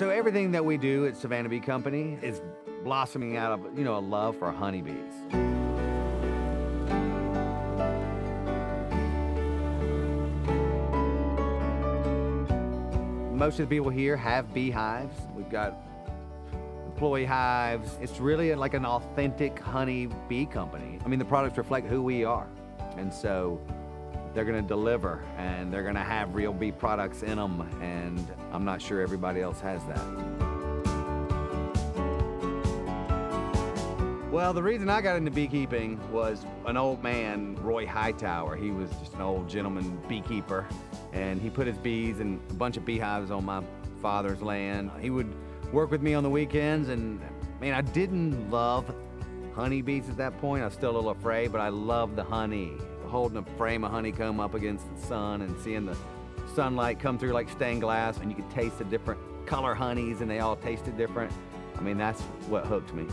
So everything that we do at Savannah Bee Company is blossoming out of, a love for honeybees. Most of the people here have beehives. We've got employee hives. It's really like an authentic honey bee company. I mean, the products reflect who we are. And so they're gonna deliver, and they're gonna have real bee products in them, and I'm not sure everybody else has that. Well, the reason I got into beekeeping was an old man, Roy Hightower. He was just an old gentleman beekeeper, and he put his bees and a bunch of beehives on my father's land. He would work with me on the weekends, and man, I didn't love honeybees at that point. I was still a little afraid, but I loved the honey. Holding a frame of honeycomb up against the sun and seeing the sunlight come through like stained glass, and you could taste the different color honeys, and they all tasted different. I mean, that's what hooked me.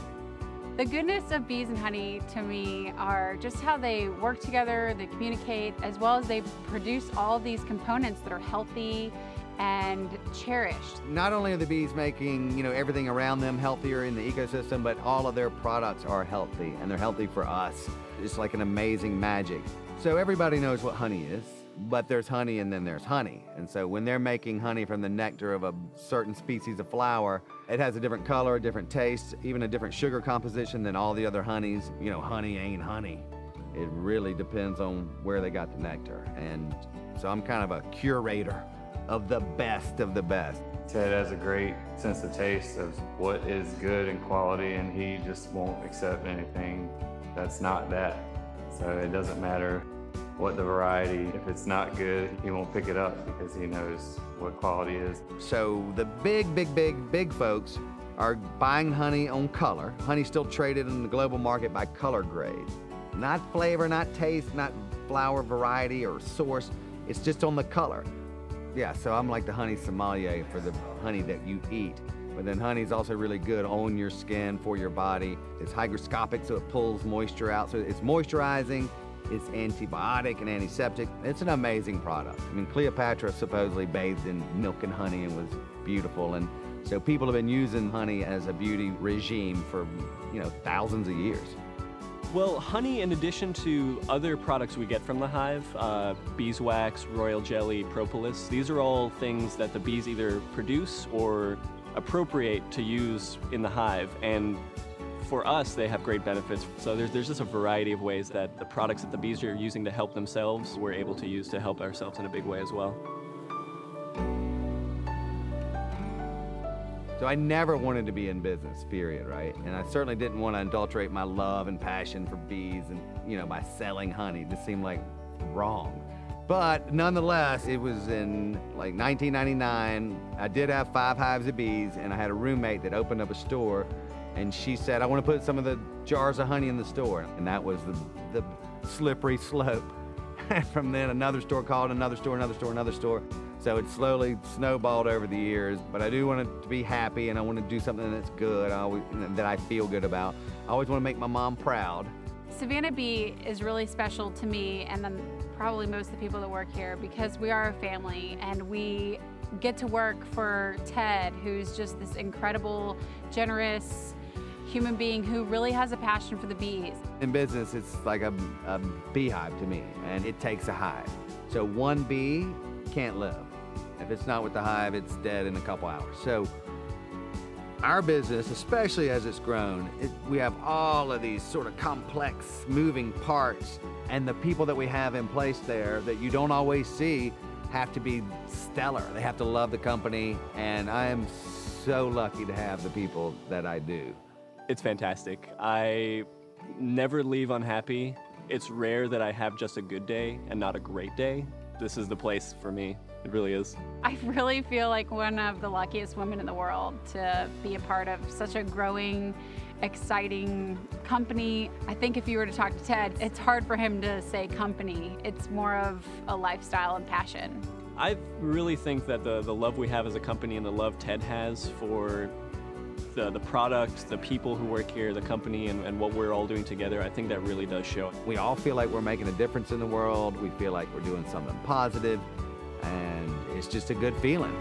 The goodness of bees and honey to me are just how they work together, they communicate, as well as they produce all these components that are healthy and cherished. Not only are the bees making, everything around them healthier in the ecosystem, but all of their products are healthy, and they're healthy for us. It's like an amazing magic. So everybody knows what honey is, but there's honey and then there's honey. And so when they're making honey from the nectar of a certain species of flower, it has a different color, a different taste, even a different sugar composition than all the other honeys. Honey ain't honey. It really depends on where they got the nectar. And so I'm kind of a curator of the best of the best. Ted has a great sense of taste of what is good and quality, and he just won't accept anything that's not that. So it doesn't matter what the variety, if it's not good, he won't pick it up because he knows what quality is. So the big folks are buying honey on color. Honey's still traded in the global market by color grade. Not flavor, not taste, not flower variety or source. It's just on the color. Yeah, so I'm like the honey sommelier for the honey that you eat. But then honey's also really good on your skin, for your body. It's hygroscopic, so it pulls moisture out. So it's moisturizing, it's antibiotic and antiseptic. It's an amazing product. I mean, Cleopatra supposedly bathed in milk and honey and was beautiful. And so people have been using honey as a beauty regime for, thousands of years. Well, honey, in addition to other products we get from the hive, beeswax, royal jelly, propolis, these are all things that the bees either produce or appropriate to use in the hive. And for us, they have great benefits. So there's just a variety of ways that the products that the bees are using to help themselves, we're able to use to help ourselves in a big way as well. So I never wanted to be in business, period, right? And I certainly didn't want to adulterate my love and passion for bees and, by selling honey. It just seemed like wrong. But nonetheless, it was in like 1999. I did have 5 hives of bees, and I had a roommate that opened up a store, and she said, I want to put some of the jars of honey in the store. And that was the slippery slope. And from then, another store called, another store, another store, another store. So it slowly snowballed over the years, but I do want it to be happy, and I want to do something that's good, that I feel good about. I always want to make my mom proud. Savannah Bee is really special to me, and then probably most of the people that work here, because we are a family, and we get to work for Ted, who's just this incredible, generous human being who really has a passion for the bees. In business, it's like a beehive to me, and it takes a hive. So one bee can't live. If it's not with the hive, it's dead in a couple hours. So our business, especially as it's grown, we have all of these sort of complex moving parts, and the people that we have in place there that you don't always see have to be stellar. They have to love the company, and I am so lucky to have the people that I do. It's fantastic. I never leave unhappy. It's rare that I have just a good day and not a great day. This is the place for me. It really is. I really feel like one of the luckiest women in the world to be a part of such a growing, exciting company. I think if you were to talk to Ted, it's hard for him to say company. It's more of a lifestyle and passion. I really think that the love we have as a company and the love Ted has for the product, the people who work here, the company, and what we're all doing together, I think that really does show. We all feel like we're making a difference in the world. We feel like we're doing something positive, and it's just a good feeling.